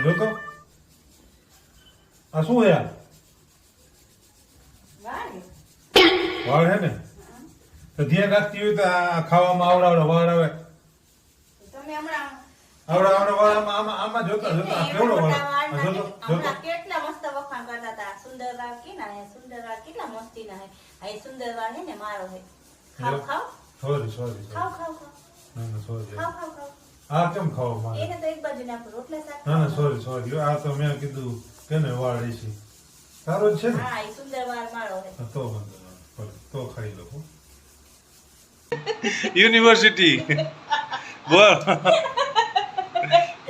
જો તો આ શું યાર વાળ હે ને તો ધ્યાન રાખતી હોય તો આ ખાવામાં આવડાવડે વાળ આવે તમે હમણાં આવડાવડે વાળ આમાં જોતા જોતા કેવડો વાળ જોતો જોતો કેટલા મસ્ત વખાણ કરતા હતા સુંદર વાળ સુંદર વાળ કેટલા મસ્તી ના હે આ સુંદર વાળ હે ને મારો હે ખાવ ખાવ સોરી ખાવ ખાવ ખાવ ના સોરી ખાવ ખાવ ખાવ આ કેમ ખાવ મારે એને તો એક બાજુ નાખો રોટલા શાક ના સોરી આ તો મેં કીધું કેને વાળ છે સારો જ છે ને હા એ સુંદર વાળ મારો હે તો વાંધો નહીં તો ખાઈ લો યુનિવર્સિટી બોલ